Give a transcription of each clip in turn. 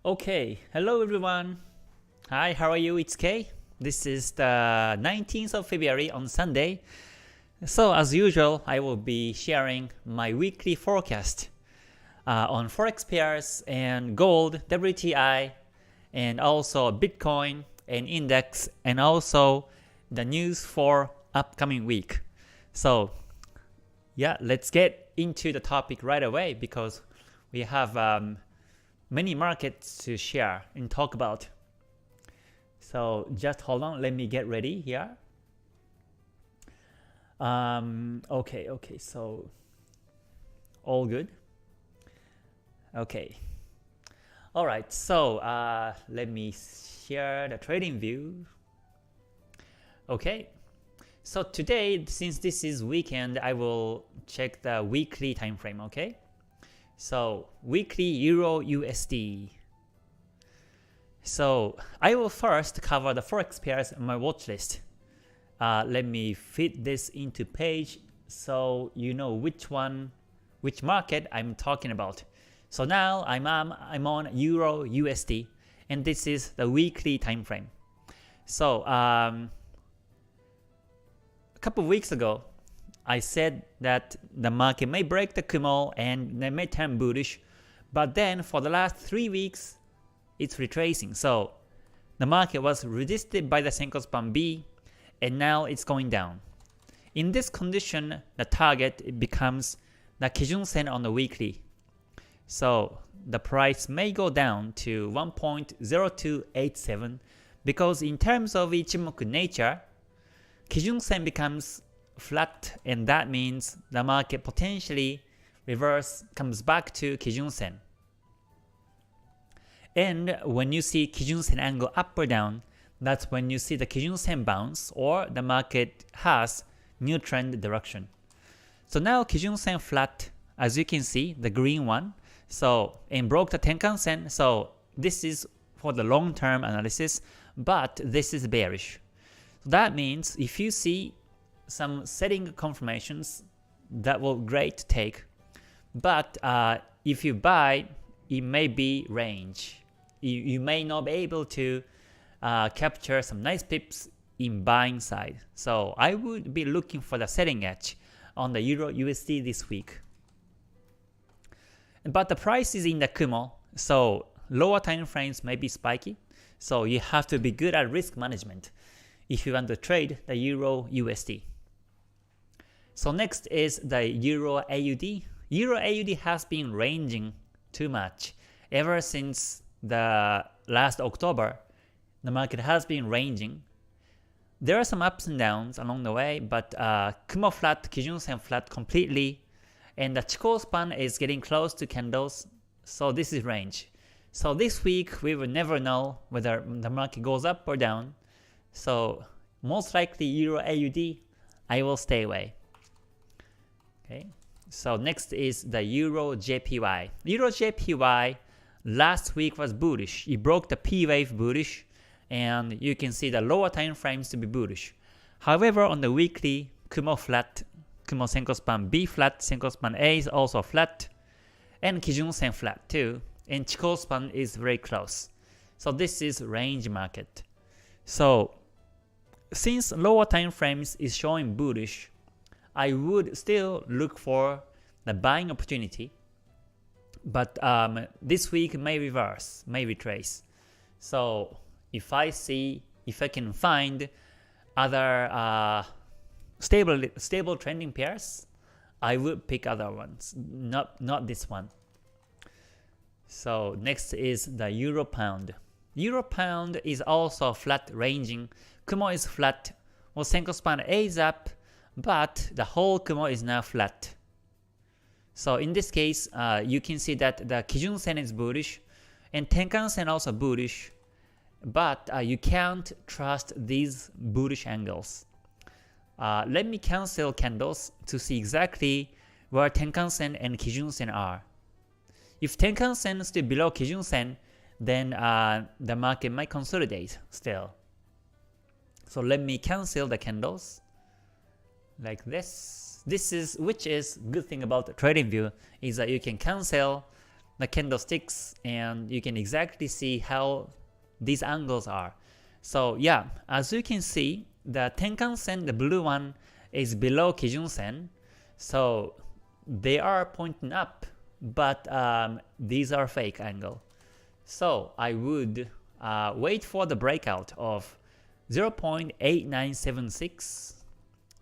Okay, hello everyone. Hi, how are you? It's Kay. This is the 19th of February on Sunday. So as usual, I will be sharing my weekly forecast on Forex pairs and gold, WTI, and also Bitcoin and index, and also the news for upcoming week. So yeah, let's get into the topic right away because we have many markets to share and talk about. So just hold on, let me get ready here. Okay, so all good. Okay. All right, so let me share the trading view. Okay. So today, since this is weekend, I will check the weekly time frame, okay? So weekly Euro USD. So I will first cover the Forex pairs on my watch list. Let me fit this into page so you know which market I'm talking about. So now I'm on Euro USD, and this is the weekly time frame. So a couple of weeks ago, I said that the market may break the Kumo and they may turn bullish, but then for the last 3 weeks, it's retracing. So the market was resisted by the Senko span B, and now it's going down. In this condition, the target becomes the Kijun Sen on the weekly. So the price may go down to 1.0287 because in terms of Ichimoku nature, Kijun Sen becomes flat, and that means the market potentially comes back to Kijun Sen. And when you see Kijun Sen angle up or down, that's when you see the Kijun Sen bounce or the market has new trend direction. So now Kijun Sen flat, as you can see, the green one, so and broke the Tenkan Sen. So this is for the long-term analysis, but this is bearish. So that means if you see some setting confirmations, that will great to take. But if you buy, it may be range. You may not be able to capture some nice pips in buying side. So I would be looking for the setting edge on the Euro USD this week. But the price is in the Kumo, so lower time frames may be spiky. So you have to be good at risk management if you want to trade the Euro USD. So next is the Euro AUD. Euro AUD has been ranging too much. Ever since the last October, the market has been ranging. There are some ups and downs along the way, but Kumo flat, Kijun Sen flat completely, and the Chikou span is getting close to candles, so this is range. So this week we will never know whether the market goes up or down. So most likely Euro AUD, I will stay away. Okay. So next is the Euro JPY. Euro JPY last week was bullish. It broke the P wave bullish, and you can see the lower time frames to be bullish. However, on the weekly, Kumo flat, Kumo Senko span B flat, Senko span A is also flat, and Kijun Sen flat too, and Chikou span is very close. So this is range market. So since lower time frames is showing bullish, I would still look for the buying opportunity, but this week may reverse, may retrace. So if I can find other stable trending pairs, I would pick other ones, not this one. So next is the Euro Pound. Euro Pound is also flat ranging. Kumo is flat. Well, Senko span A is up, but the whole Kumo is now flat. So in this case, you can see that the Kijun Sen is bullish, and Tenkan Sen also bullish, but you can't trust these bullish angles. Let me cancel candles to see exactly where Tenkan Sen and Kijun Sen are. If Tenkan Sen is still below Kijun Sen, then the market might consolidate still. So let me cancel the candles like this. Which is good thing about the trading view is that you can cancel the candlesticks and you can exactly see how these angles are. So yeah, as you can see, the Tenkan-sen, the blue one, is below Kijun-sen. So they are pointing up, but these are fake angle. So I would wait for the breakout of 0.8976,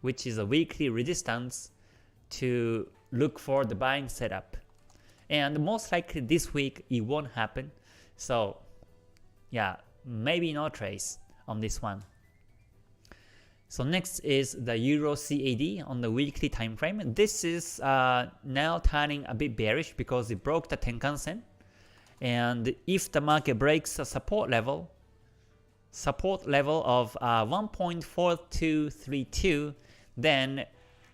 which is a weekly resistance, to look for the buying setup. And most likely this week it won't happen. So yeah, maybe no trace on this one. So next is the Euro CAD on the weekly time frame. This is now turning a bit bearish because it broke the Tenkan-sen. And if the market breaks the support level of 1.4232, then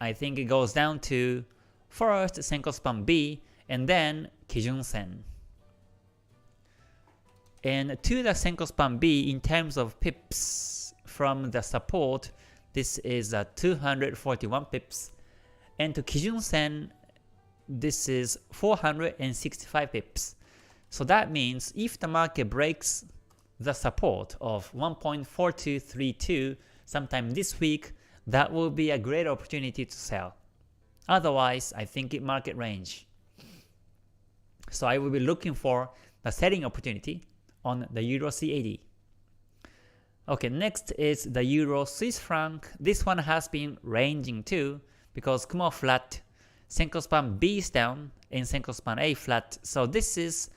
I think it goes down to first Senko Span B and then Kijun-sen. And to the Senko Span B, in terms of pips from the support, this is 241 pips. And to Kijun-sen, this is 465 pips. So that means if the market breaks the support of 1.4232 sometime this week, that will be a great opportunity to sell. Otherwise, I think it market range. So I will be looking for the selling opportunity on the Euro CAD. Okay, next is the Euro Swiss franc. This one has been ranging too because Kumo flat, Senko Span B is down, and Senko Span A flat. So this is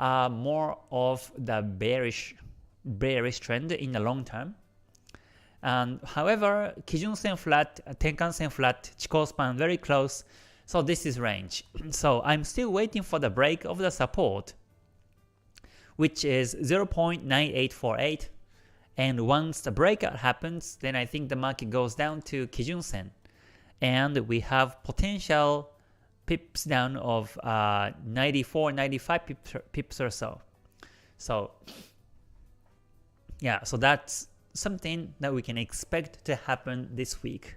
more of the bearish trend in the long term. And however, Kijun-sen flat, Tenkan-sen flat, Chikou span very close, so this is range. So I'm still waiting for the break of the support, which is 0.9848, and once the breakout happens, then I think the market goes down to Kijun-sen, and we have potential pips down of 94, 95 pips or so. So yeah, so that's something that we can expect to happen this week.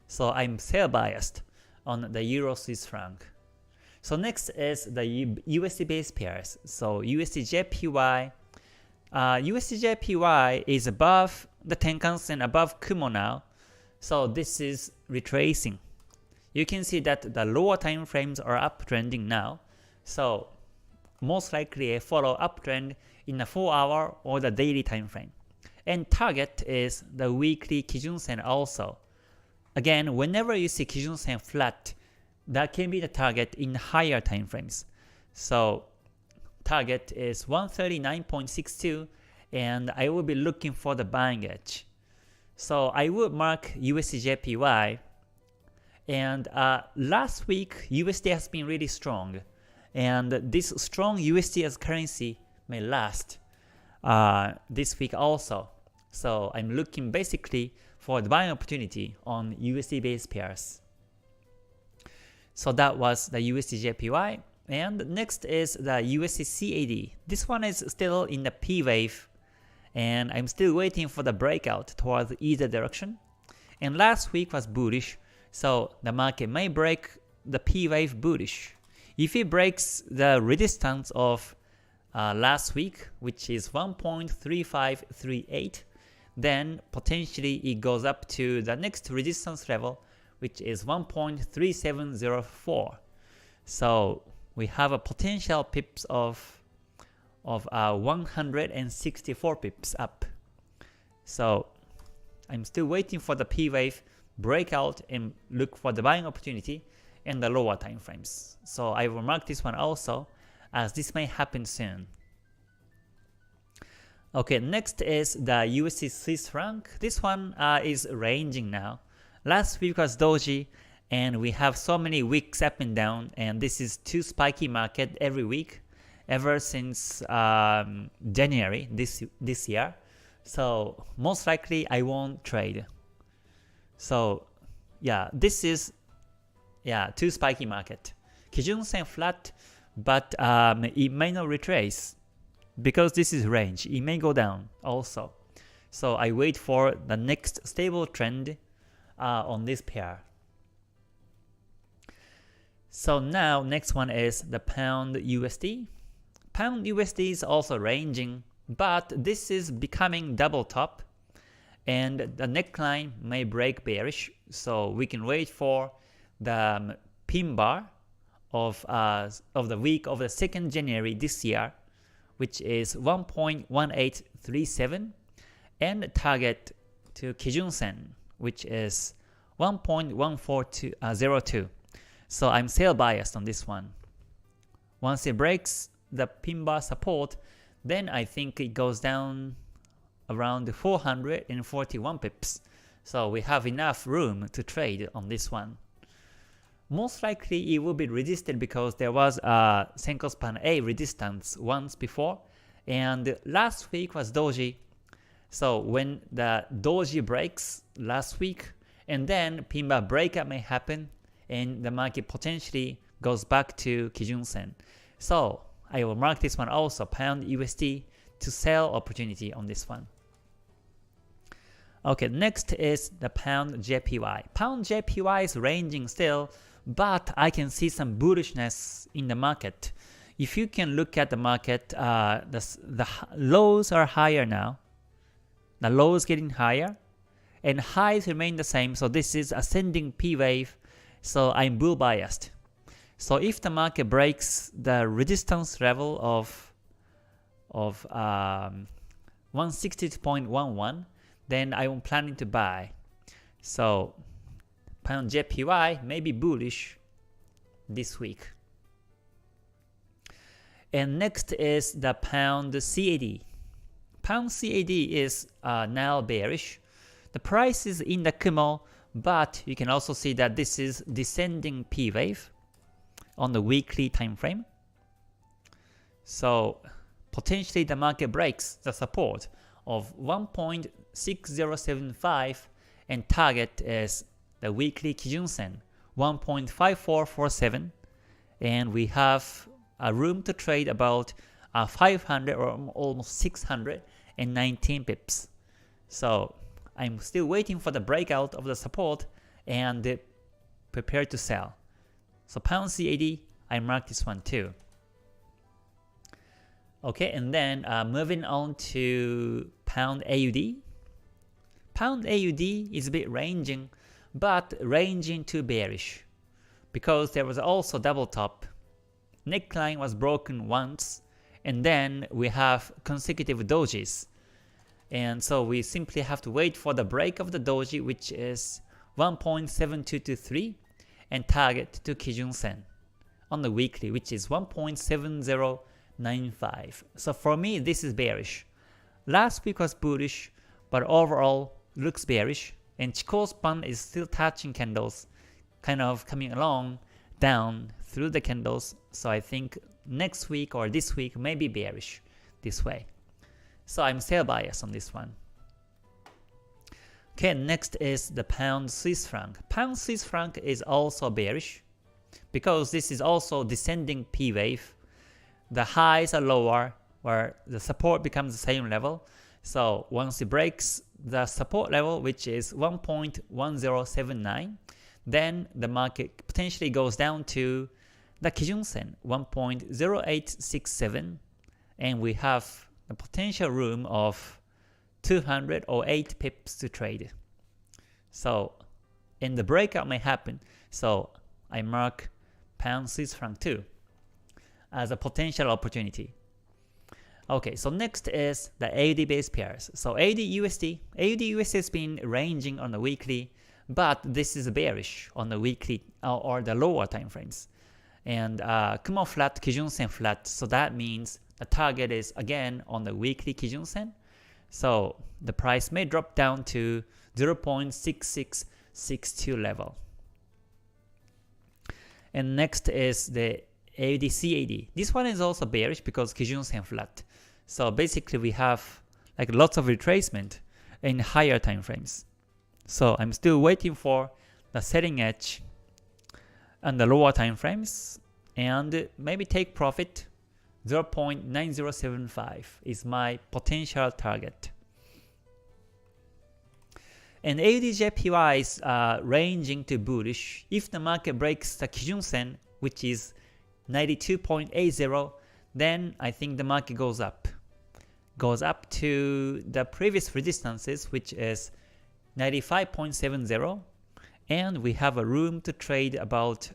So I'm sell biased on the Euro Swiss franc. So next is the USD based pairs. So USD-JPY. USD-JPY is above the Tenkan-sen, above Kumo now. So this is retracing. You can see that the lower time frames are uptrending now. So most likely a follow uptrend in the 4-hour or the daily time frame. And target is the weekly Kijun-sen also. Again, whenever you see Kijun-sen flat, that can be the target in higher time frames. So target is 139.62, and I will be looking for the buying edge. So I would mark USD-JPY. And last week, USD has been really strong. And this strong USD as currency may last this week also. So I'm looking basically for the buying opportunity on USD based pairs. So that was the USD-JPY. And next is the USD-CAD. This one is still in the P wave, and I'm still waiting for the breakout towards either direction. And last week was bullish, so the market may break the P wave bullish. If it breaks the resistance of last week, which is 1.3538, then potentially it goes up to the next resistance level, which is 1.3704. So we have a potential pips of 164 pips up. So I'm still waiting for the P wave breakout and look for the buying opportunity in the lower time frames. So I will mark this one also, as this may happen soon. Okay, next is the USD Swiss franc. This one is ranging now. Last week was doji, and we have so many weeks up and down, and this is too spiky market every week ever since January this year. So most likely I won't trade. So yeah, this is too spiky market. Kijun-sen flat, but it may not retrace because this is range. It may go down also. So I wait for the next stable trend on this pair. So now next one is the pound USD. Pound USD is also ranging, but this is becoming double top and the neckline may break bearish, so we can wait for the pin bar of the week of the 2nd January this year, which is 1.1837, and target to Kijun Sen, which is 1.1402. So I'm sell biased on this one. Once it breaks the pin bar support, then I think it goes down around 441 pips. So we have enough room to trade on this one. Most likely it will be resisted because there was a Senko Span A resistance once before, and last week was doji. So when the doji breaks last week, and then pin bar breakup may happen, and the market potentially goes back to Kijun Sen. So I will mark this one also, pound USD, to sell opportunity on this one. Okay, next is the pound JPY. Pound JPY is ranging still, but I can see some bullishness in the market. If you can look at the market, the lows are higher now. The lows getting higher, and highs remain the same. So this is ascending P wave. So I'm bull biased. So if the market breaks the resistance level of 160.11, then I'm planning to buy. So pound JPY may be bullish this week. And next is the pound CAD. Pound CAD is now bearish. The price is in the Kumo, but you can also see that this is descending P wave on the weekly time frame. So potentially the market breaks the support of 1.6075 and target is the weekly Kijun Sen 1.5447, and we have a room to trade about 500 or almost 619 pips. So I'm still waiting for the breakout of the support and prepare to sell. So pound CAD, I mark this one too. Okay, and then moving on to pound AUD. Pound AUD is a bit ranging, but ranging to bearish because there was also double top. Neckline was broken once, and then we have consecutive dojis. And so we simply have to wait for the break of the doji, which is 1.7223, and target to Kijun Sen on the weekly, which is 1.7095. So for me, this is bearish. Last week was bullish, but overall looks bearish. And Chikou span is still touching candles, kind of coming along down through the candles. So I think next week or this week may be bearish this way. So I'm sell bias on this one. Okay, next is the pound Swiss franc. Pound Swiss franc is also bearish because this is also descending P wave. The highs are lower where the support becomes the same level. So once it breaks the support level, which is 1.1079, then the market potentially goes down to the Kijun Sen 1.0867, and we have a potential room of 208 pips to trade. So, and the breakout may happen. So I mark pound Swiss franc too as a potential opportunity. Okay, so next is the AUD based pairs. So AUD USD has been ranging on the weekly, but this is bearish on the weekly or the lower time frames. And Kumo flat, Kijun Sen flat. So that means the target is again on the weekly Kijun Sen. So the price may drop down to 0.6662 level. And next is the AUD CAD. This one is also bearish because Kijun Sen flat. So basically we have like lots of retracement in higher time frames. So I'm still waiting for the setting edge and the lower time frames, and maybe take profit. 0.9075 is my potential target. And AUD JPY is ranging to bullish if the market breaks the Kijun Sen which is 92.80, then I think the market goes up. Goes up to the previous resistances, which is 95.70, and we have a room to trade about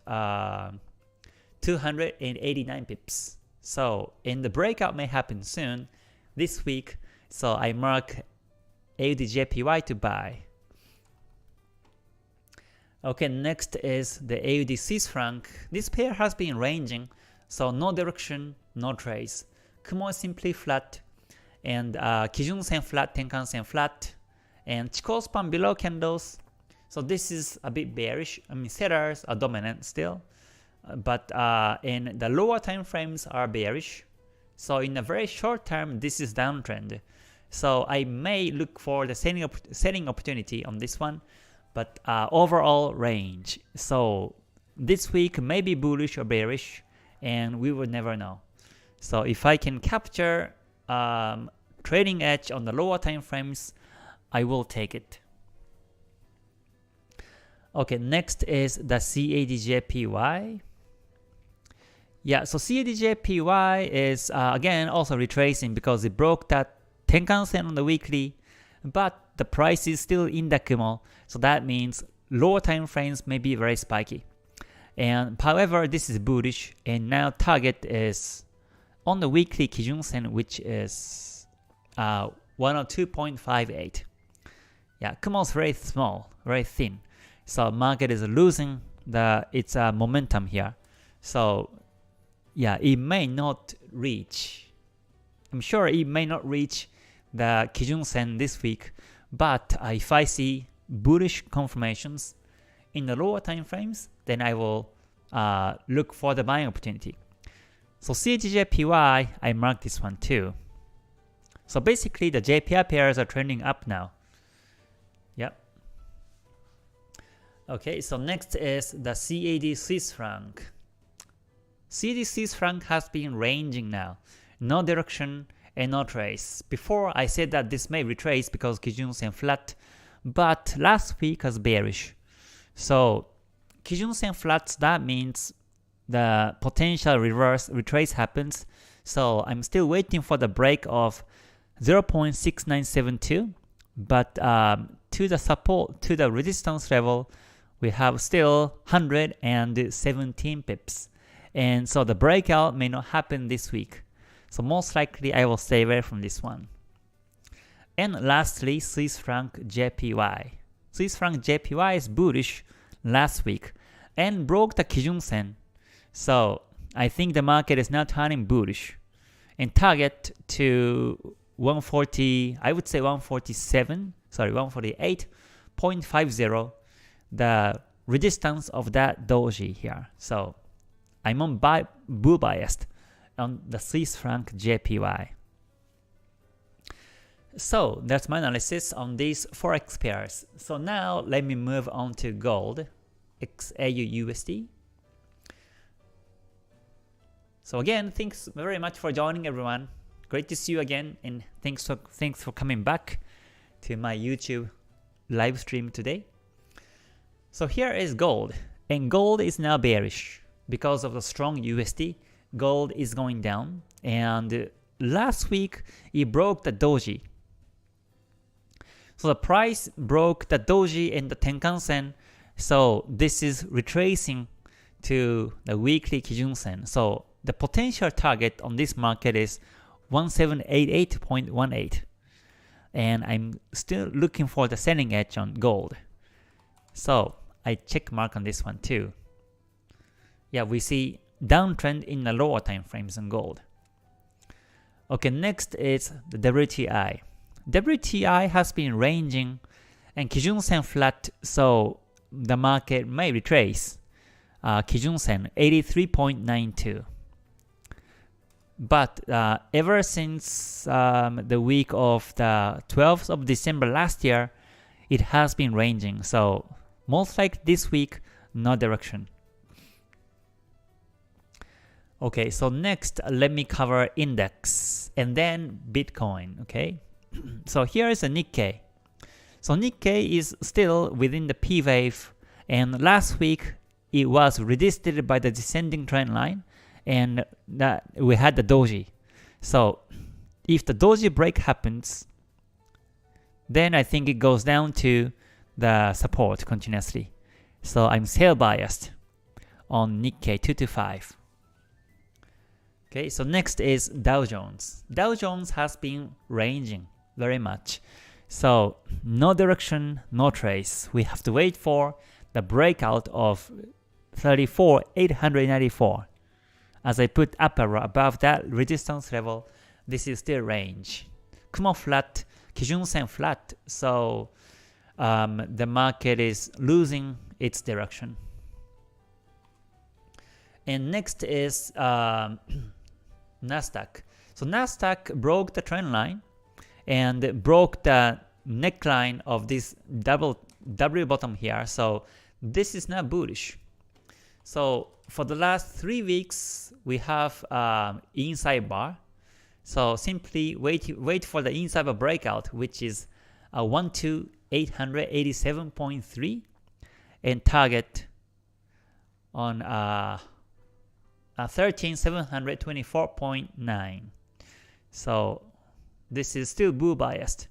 289 pips. So, and the breakout may happen soon this week, so I mark AUDJPY to buy. Okay, next is the AUD Swiss franc. This pair has been ranging, so no direction, no trades. Kumo is simply flat, and Kijun Sen flat, Tenkan Sen flat, and Chikou span below candles. So this is a bit bearish. I mean, sellers are dominant still, but in the lower time frames are bearish. So in a very short term, this is downtrend. So I may look for the selling opportunity on this one, but overall range. So this week may be bullish or bearish, and we will never know. So if I can capture trading edge on the lower time frames, I will take it. Okay, next is the CADJPY. Yeah, so CADJPY is again also retracing because it broke that Tenkan Sen on the weekly, but the price is still in the Kumo, so that means lower time frames may be very spiky. And however, this is bullish, and now target is on the weekly Kijun Sen, which is 102.58. Yeah, Kumo is very small, very thin, so market is losing its momentum here. So yeah, it may not reach. I'm sure it may not reach the Kijun Sen this week, but if I see bullish confirmations in the lower time frames, then I will look for the buying opportunity. So CADJPY, I mark this one too. So basically the JPY pairs are trending up now. Yep. Okay, so next is the CAD Swiss franc. CAD Swiss franc has been ranging now. No direction and no trace. Before I said that this may retrace because Kijun Sen flat, but last week was bearish. So Kijun Sen flats, that means the potential reverse retrace happens. So I'm still waiting for the break of 0.6972, but to the support, to the resistance level, we have still 117 pips. And so the breakout may not happen this week. So most likely I will stay away from this one. And lastly, Swiss franc JPY. Swiss franc JPY is bullish last week and broke the Kijun Sen. So I think the market is now turning bullish. And target to 140, I would say 148.50, the resistance of that doji here. So I'm on bull biased on the Swiss franc JPY. So that's my analysis on these forex pairs. So now let me move on to gold, XAUUSD. So again, thanks very much for joining everyone. Great to see you again, and thanks for coming back to my YouTube live stream today. So here is gold, and gold is now bearish because of the strong USD. Gold is going down, and last week it broke the doji. So the price broke the doji and the Tenkan Sen, so this is retracing to the weekly Kijun Sen. So the potential target on this market is 1788.18, and I'm still looking for the selling edge on gold. So I check mark on this one too. Yeah, we see downtrend in the lower time frames on gold. Okay, next is the WTI. WTI has been ranging and Kijun Sen flat, so the market may retrace Kijun Sen 83.92. But ever since the week of the 12th of December last year, it has been ranging. So most likely this week, no direction. Okay, so next let me cover index and then Bitcoin. Okay, so here is a Nikkei. So Nikkei is still within the P wave, and last week it was resisted by the descending trend line, and that we had the doji. So if the doji break happens, then I think it goes down to the support continuously. So I'm sell biased on Nikkei 225. Okay, so next is Dow Jones. Dow Jones has been ranging very much. So no direction, no trace. We have to wait for the breakout of 34,894. As I put up arrow above that resistance level, this is still range. Kumo flat, Kijun Sen flat, so the market is losing its direction. And next is Nasdaq. So Nasdaq broke the trend line and broke the neckline of this W bottom here. So this is not bullish. So for the last 3 weeks, we have inside bar. So simply wait for the inside bar breakout, which is 12887.3, and target on 13724.9. So this is still bull biased.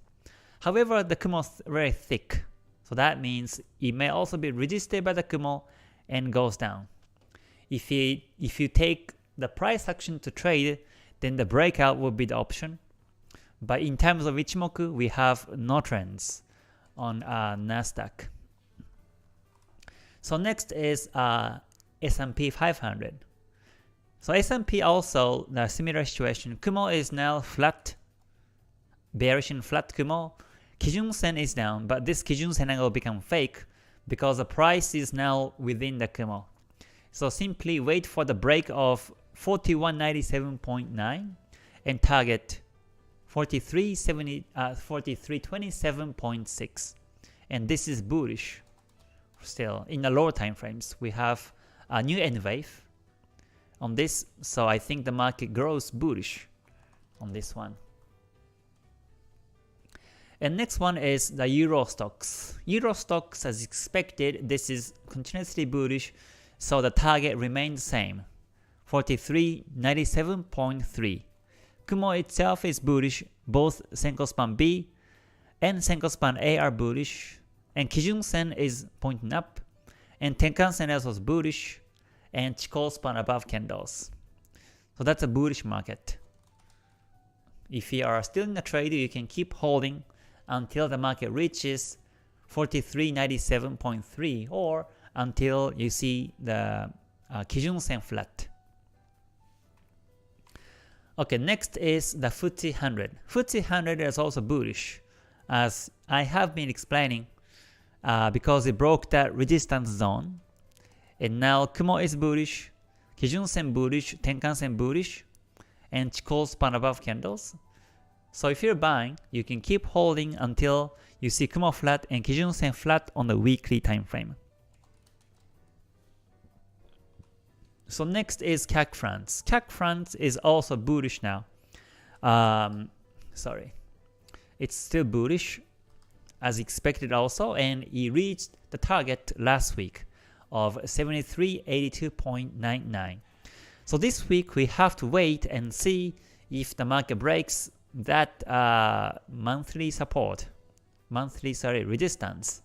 However, the Kumo is very thick, so that means it may also be resisted by the Kumo and goes down. If you take the price action to trade, then the breakout will be the option. But in terms of Ichimoku, we have no trends on Nasdaq. So next is S&P 500. So S&P also the similar situation. Kumo is now flat, bearish and flat Kumo. Kijun Sen is down, but this Kijun Sen will become fake because the price is now within the Kumo. So simply wait for the break of 4197.9 and target 4327.6, and this is bullish. Still in the lower time frames, we have a new N wave on this, so I think the market grows bullish on this one. And next one is the Euro stocks. Euro stocks, as expected, this is continuously bullish, so the target remains the same, 4397.3. Kumo itself is bullish, both Senko Span B and Senko Span A are bullish, and Kijun Sen is pointing up, and Tenkan Sen also is bullish, and Chikou Span above candles. So that's a bullish market. If you are still in the trade, you can keep holding until the market reaches 4397.3 or until you see the Kijun Sen flat. Okay, next is the FTSE 100. FTSE 100 is also bullish, as I have been explaining, because it broke that resistance zone. And now Kumo is bullish, Kijun Sen bullish, Tenkan Sen bullish, and Chikou Span above candles. So if you're buying, you can keep holding until you see Kumo flat and Kijun Sen flat on the weekly time frame. So next is CAC France. CAC France is also bullish now. It's still bullish as expected also, and it reached the target last week of 7382.99. So this week we have to wait and see if the market breaks that monthly resistance,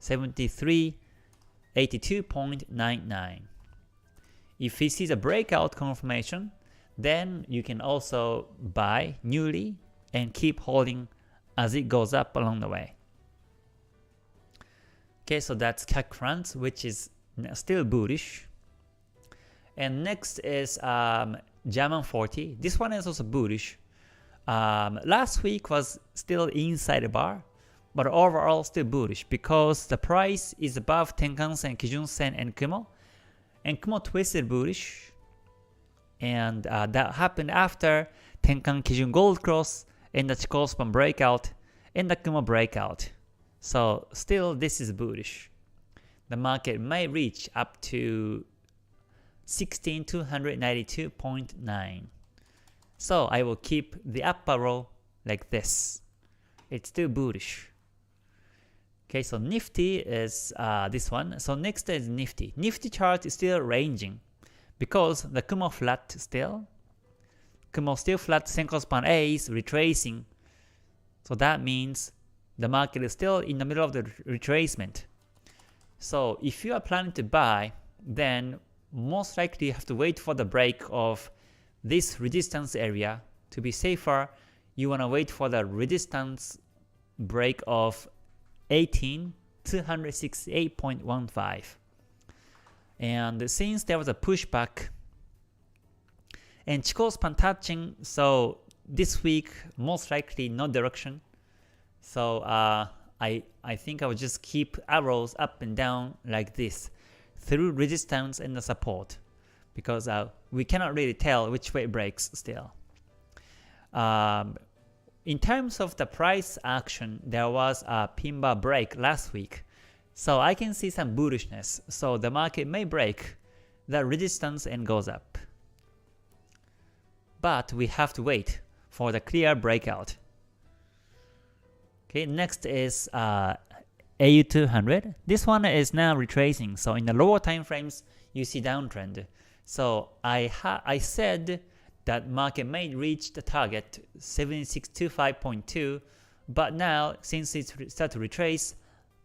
7382.99. If we see the breakout confirmation, then you can also buy newly and keep holding as it goes up along the way. Okay, so that's CAC France, which is still bullish. And next is German 40. This one is also bullish. Last week was still inside the bar, but overall still bullish because the price is above Tenkan Sen, Kijun Sen, and Kumo. And Kumo twisted bullish, and that happened after Tenkan Kijun Gold Cross and the Chikou Span breakout and the Kumo breakout. So still this is bullish. The market may reach up to 16292.9. So I will keep the upper row like this. It's still bullish. Okay, so Nifty is this one. So next is Nifty. Nifty chart is still ranging because the Kumo flat still. Kumo still flat, Senko span A is retracing. So that means the market is still in the middle of the retracement. So if you are planning to buy, then most likely you have to wait for the break of this resistance area. To be safer, you want to wait for the resistance break of 18,268.15. And since there was a pushback and Chikou span touching, so this week most likely no direction. So I think I will just keep arrows up and down like this through resistance and the support, because we cannot really tell which way it breaks still. In terms of the price action, there was a pin bar break last week, so I can see some bullishness. So the market may break the resistance and goes up. But we have to wait for the clear breakout. Okay, next is AU200. This one is now retracing. So in the lower time frames, you see downtrend. So I said that market may reach the target 7625.2, but now since it's start to retrace,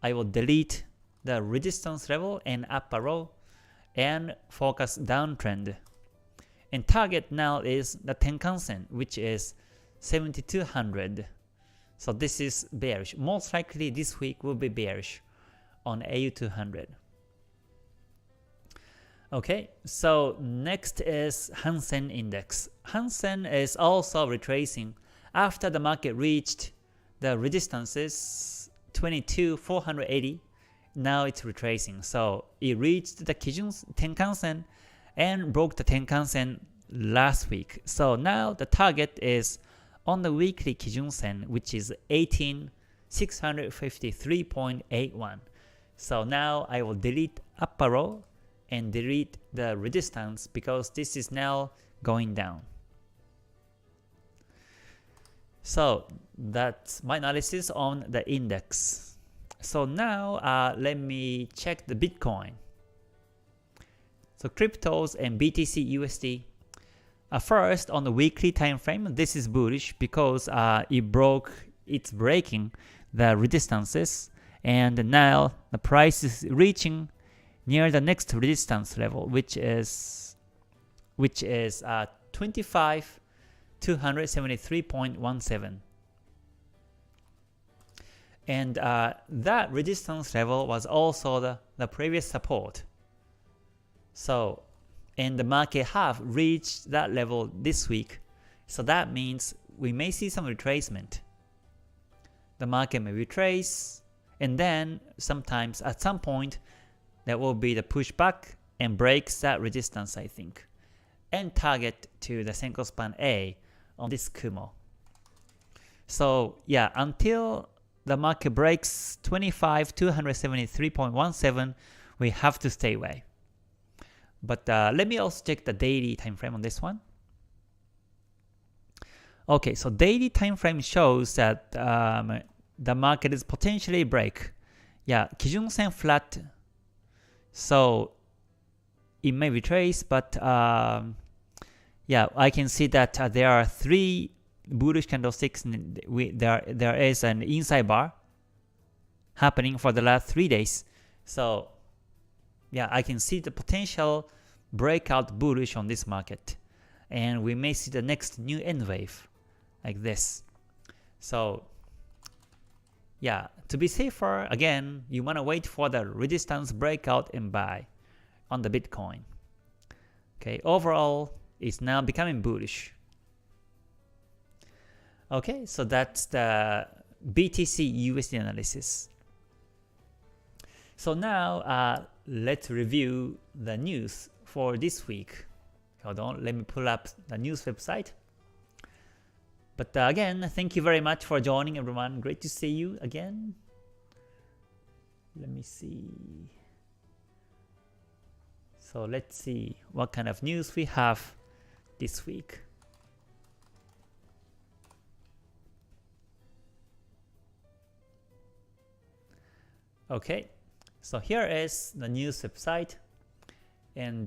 I will delete the resistance level and up arrow and focus downtrend. And target now is the Tenkan-sen, which is 7200. So this is bearish. Most likely this week will be bearish on AU200. Okay, so next is Hansen Index. Hansen is also retracing after the market reached the resistances 22,480. Now it's retracing. So it reached the Kijun Tenkan-sen and broke the Tenkan-sen last week. So now the target is on the weekly Kijun-sen, which is 18,653.81. So now I will delete up arrow and delete the resistance because this is now going down. So that's my analysis on the index. So now let me check the Bitcoin. So cryptos and BTC USD. First, on the weekly time frame, this is bullish because it's breaking the resistances, and now the price is reaching near the next resistance level, which is 25,273.17. And that resistance level was also the previous support. So, and the market have reached that level this week. So that means we may see some retracement. The market may retrace, and then sometimes at some point there will be the pushback and breaks that resistance, I think, and target to the Senko span A on this Kumo. So yeah, until the market breaks 25,273.17, we have to stay away. But let me also check the daily time frame on this one. Okay, so daily time frame shows that the market is potentially break. Yeah, Kijun-sen flat. So it may retrace, but yeah, I can see that there are 3 bullish candlesticks. There is an inside bar happening for the last 3 days. So yeah, I can see the potential breakout bullish on this market, and we may see the next new N wave like this. So yeah, to be safer, again, you want to wait for the resistance breakout and buy on the Bitcoin. Okay, overall, it's now becoming bullish. Okay, so that's the BTC USD analysis. So now let's review the news for this week. Hold on, let me pull up the news website. But again, thank you very much for joining, everyone. Great to see you again. Let me see. So let's see what kind of news we have this week. Okay, so here is the news website, and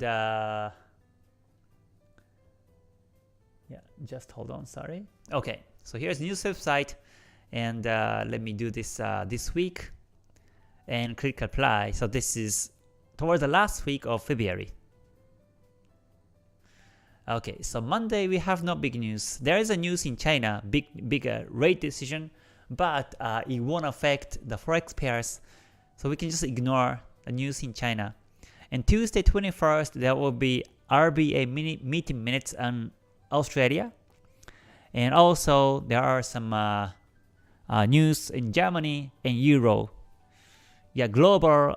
just hold on, sorry. Okay, so here's the news website, and let me do this this week, and click apply. So this is towards the last week of February. Okay, so Monday we have no big news. There is a news in China, big rate decision, but it won't affect the forex pairs, so we can just ignore the news in China. And Tuesday 21st there will be RBA meeting minutes on Australia, and also there are some news in Germany and Euro. Yeah, global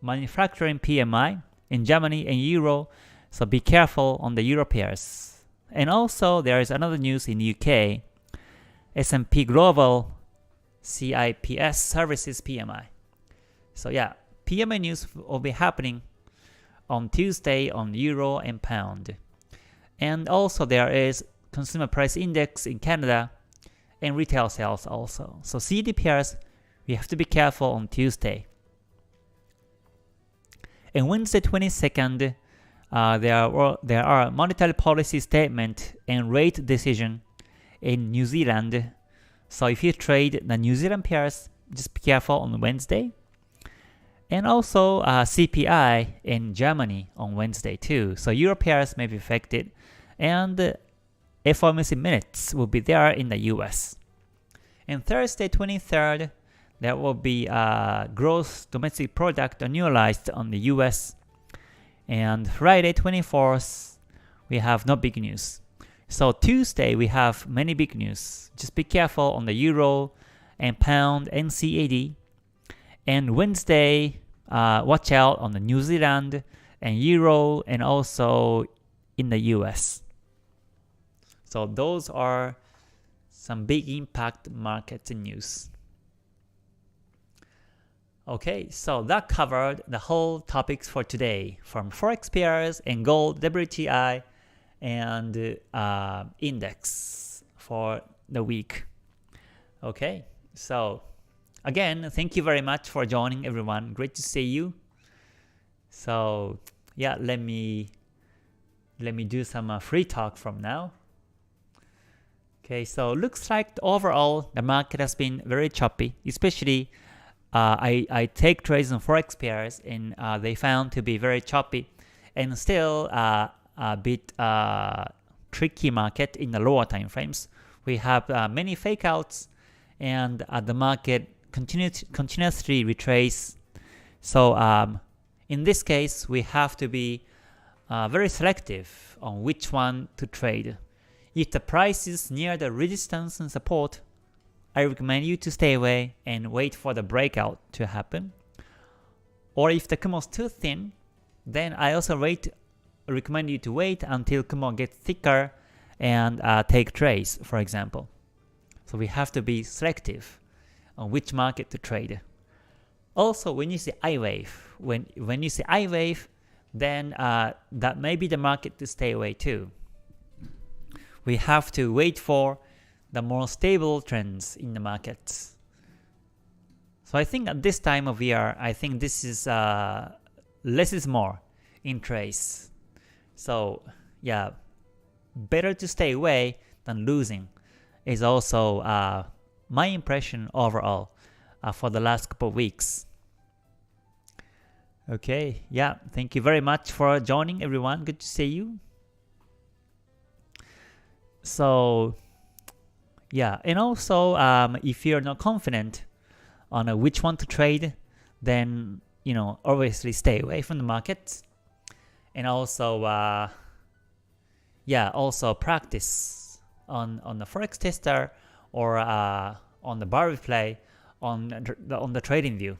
manufacturing PMI in Germany and Euro. So be careful on the Euro pairs. And also there is another news in UK, S&P Global CIPS Services PMI. So yeah, PMI news will be happening on Tuesday on Euro and Pound. And also there is Consumer Price Index in Canada and retail sales also. So CD pairs, we have to be careful on Tuesday. And Wednesday 22nd, there are monetary policy statement and rate decision in New Zealand. So if you trade the New Zealand pairs, just be careful on Wednesday. And also CPI in Germany on Wednesday too. So Euro pairs may be affected, and FOMC minutes will be there in the US. And Thursday 23rd, there will be gross domestic product annualized on the US. And Friday 24th, we have no big news. So Tuesday we have many big news. Just be careful on the Euro and Pound and CAD. And Wednesday, watch out on the New Zealand and Euro, and also in the US. So those are some big impact markets and news. Okay, so that covered the whole topics for today, from forex pairs and gold, WTI, and index for the week. Okay, so again, thank you very much for joining, everyone. Great to see you. So yeah, let me do some free talk from now. Okay, so looks like overall the market has been very choppy, especially I take trades on forex pairs, and they found to be very choppy, and still a bit tricky market in the lower time frames. We have many fake outs, and the market continuously retrace. So in this case, we have to be very selective on which one to trade. If the price is near the resistance and support, I recommend you to stay away and wait for the breakout to happen. Or if the Kumo is too thin, then I also recommend you to wait until Kumo gets thicker and take trades, for example. So we have to be selective on which market to trade. Also, when you see I wave, when you see I wave, then that may be the market to stay away too. We have to wait for the more stable trends in the markets. So I think at this time of year, I think this is less is more in trades. So yeah, better to stay away than losing is also my impression overall for the last couple of weeks. Okay, yeah, thank you very much for joining, everyone. Good to see you. So yeah, and also if you're not confident on which one to trade, then obviously stay away from the market. And also also practice on the Forex Tester or on the bar replay on the trading view.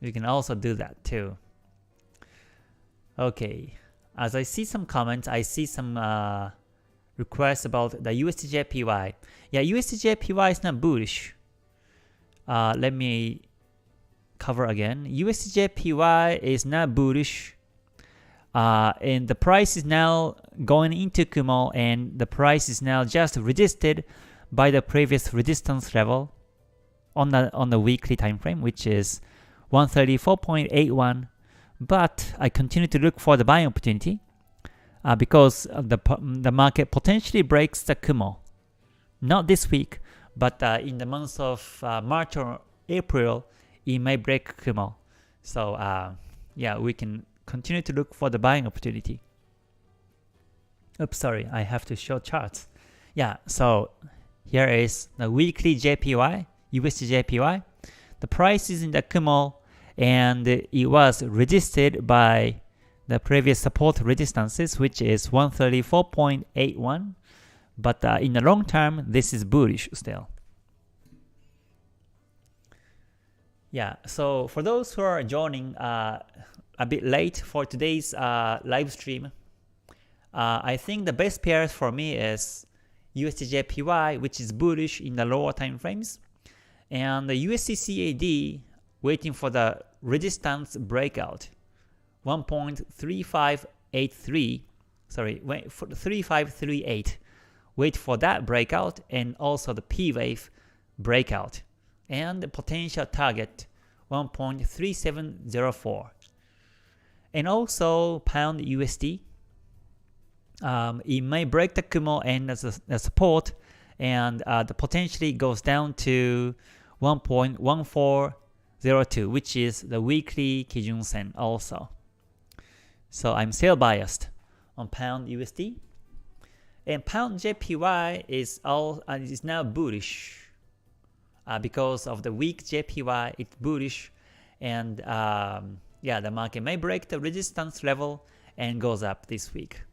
You can also do that too. Okay, as I see some comments, I see some requests about the USDJPY. Yeah, USDJPY is not bullish. Let me cover again. USDJPY is not bullish. And the price is now going into Kumo, and the price is now just resisted by the previous resistance level. on the weekly time frame, which is 134.81. But I continue to look for the buying opportunity because the market potentially breaks the Kumo. Not this week, but in the months of March or April, it may break Kumo. So yeah, we can continue to look for the buying opportunity. Oops, sorry, I have to show charts. Yeah, so here is the weekly JPY, USD JPY. The price is in the Kumo, and it was resisted by the previous support resistances, which is 134.81. But in the long term, this is bullish still. Yeah, so for those who are joining a bit late for today's live stream, I think the best pairs for me is USD JPY, which is bullish in the lower time frames, and the USD CAD waiting for the resistance breakout 1.3583, sorry, wait for 3538. Wait for that breakout, and also the P wave breakout, and the potential target 1.3704. And also pound USD, it may break the Kumo and as a support, and the potentially goes down to 1.1402, which is the weekly Kijun Sen also. So I'm sell biased on pound USD. And pound JPY is now bullish because of the weak JPY. It's bullish, and yeah, the market may break the resistance level and goes up this week.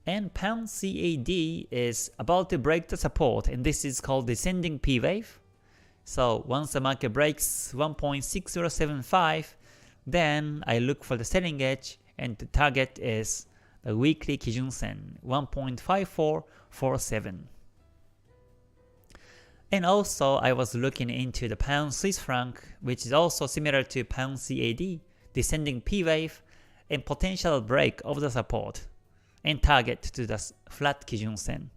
And pound CAD is about to break the support, and this is called descending P wave. So once the market breaks 1.6075, then I look for the selling edge, and the target is the weekly Kijun Sen 1.5447. And also I was looking into the pound Swiss franc, which is also similar to pound CAD, descending P wave, and potential break of the support, and target to the flat Kijun Sen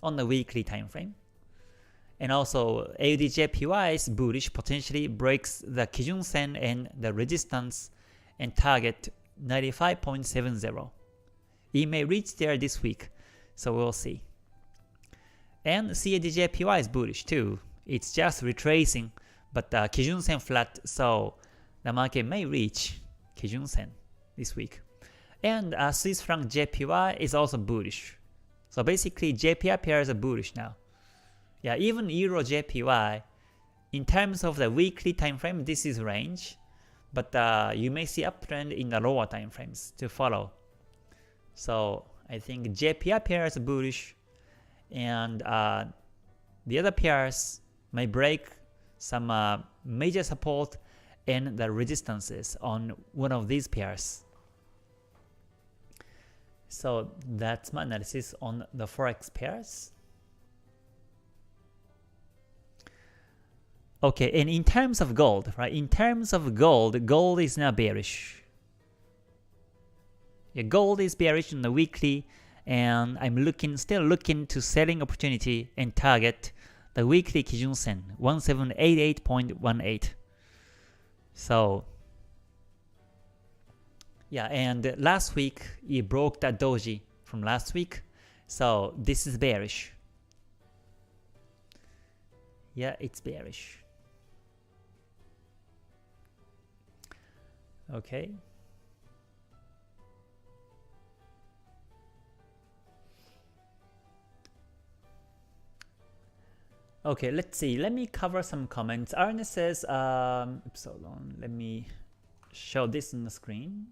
on the weekly time frame. And also AUD JPY is bullish, potentially breaks the Kijun Sen and the resistance, and target 95.70. It may reach there this week, so we'll see. And CAD JPY is bullish too. It's just retracing, but Kijun Sen flat, so the market may reach Kijun Sen this week. And Swiss franc JPY is also bullish. So basically JPY pairs are bullish now. Yeah, even Euro JPY, in terms of the weekly time frame, this is range. But you may see uptrend in the lower time frames to follow. So I think JPY pairs are bullish, and the other pairs may break some major support and the resistances on one of these pairs. So that's my analysis on the Forex pairs. Okay, and in terms of gold, right? In terms of gold, gold is now bearish. Yeah, gold is bearish in the weekly, and I'm still looking to selling opportunity and target the weekly Kijun Sen 1788.18. So yeah, and last week it broke that doji from last week, so this is bearish. Yeah, it's bearish. Okay. Okay, let's see. Let me cover some comments. Ernest says, hold on. Let me show this on the screen.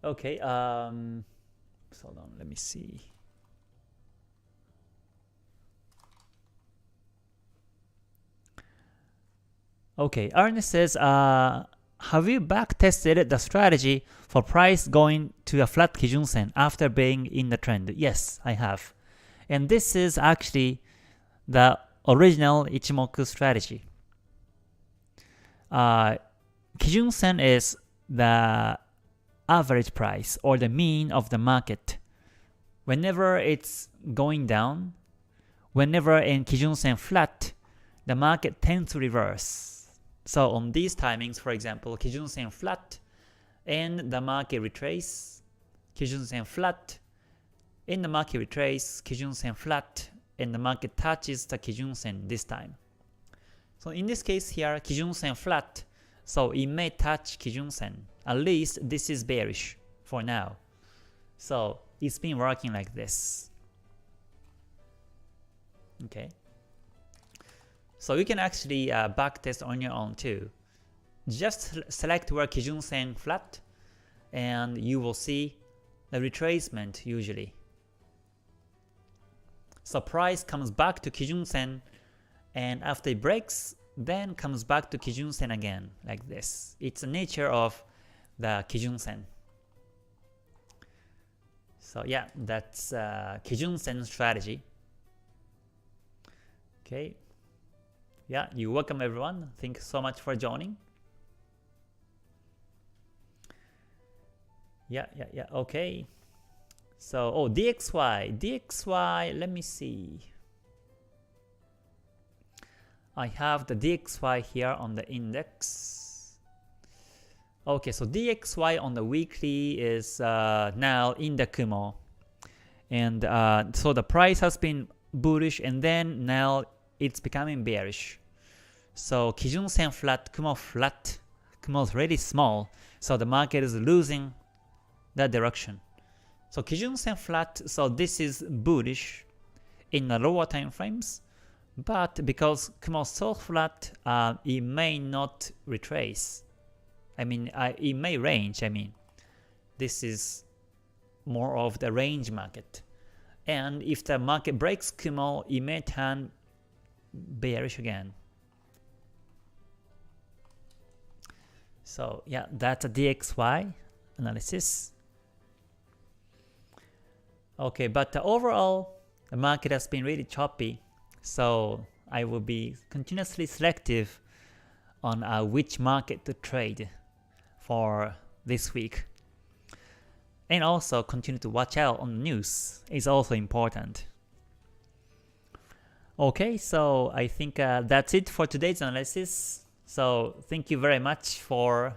Okay, hold on. Let me see. Okay, Ernest says, have you back tested the strategy for price going to a flat Kijun Sen after being in the trend? Yes, I have. And this is actually the original Ichimoku strategy. Kijun Sen is the average price or the mean of the market. Whenever it's going down, whenever in Kijun-sen flat, the market tends to reverse. So on these timings, for example, Kijun-sen flat and the market retrace, Kijun-sen flat, and the market retrace, Kijun-sen flat, and the market touches the Kijun-sen this time. So in this case here, Kijun-sen flat, so it may touch Kijun-sen. At least this is bearish for now. So it's been working like this. Okay. So you can actually backtest on your own too. Just select where Kijun-sen flat and you will see the retracement usually. So price comes back to Kijun-sen and after it breaks, then comes back to Kijun-sen again like this. It's the nature of the Kijun-sen. So yeah, that's Kijun-sen strategy. Okay. Yeah, you're welcome everyone. Thank you so much for joining. Yeah, okay. So, DXY, let me see. I have the DXY here on the index. Okay, so DXY on the weekly is now in the Kumo. And so the price has been bullish and then now it's becoming bearish. So Kijun-sen flat, Kumo flat, Kumo is really small, so the market is losing that direction. So Kijun-sen flat, so this is bullish in the lower time frames, but because Kumo is so flat, it may not retrace. I mean, it may range. I mean, this is more of the range market. And if the market breaks Kumo, it may turn bearish again. So yeah, that's a DXY analysis. Okay, but overall, the market has been really choppy, so I will be continuously selective on which market to trade for this week. And also continue to watch out on the news is also important. Okay, so I think that's it for today's analysis. So thank you very much for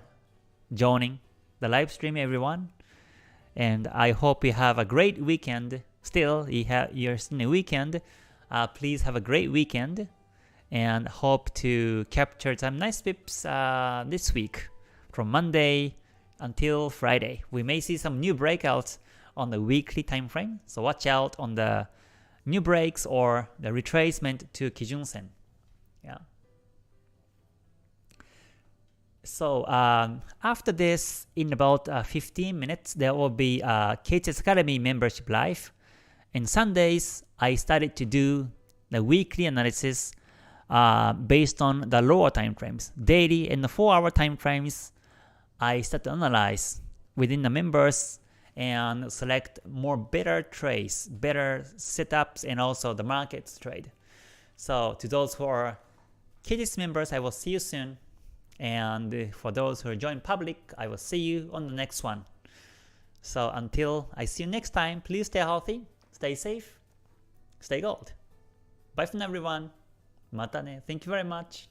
joining the live stream, everyone. And I hope you have a great weekend. Still, you're still in a weekend. Please have a great weekend. And hope to capture some nice pips this week from Monday until Friday. We may see some new breakouts on the weekly time frame. So watch out on the new breaks or the retracement to Kijun-sen. Yeah. So after this, in about 15 minutes, there will be KTS Academy membership live. And Sundays, I started to do the weekly analysis based on the lower time frames. Daily and the 4-hour time frames, I start to analyze within the members and select more better trades, better setups, and also the markets trade. So to those who are KTS members, I will see you soon. And for those who are joined public, I will see you on the next one. So until I see you next time, please stay healthy, stay safe, stay gold. Bye for now, everyone. Mata ne. Thank you very much.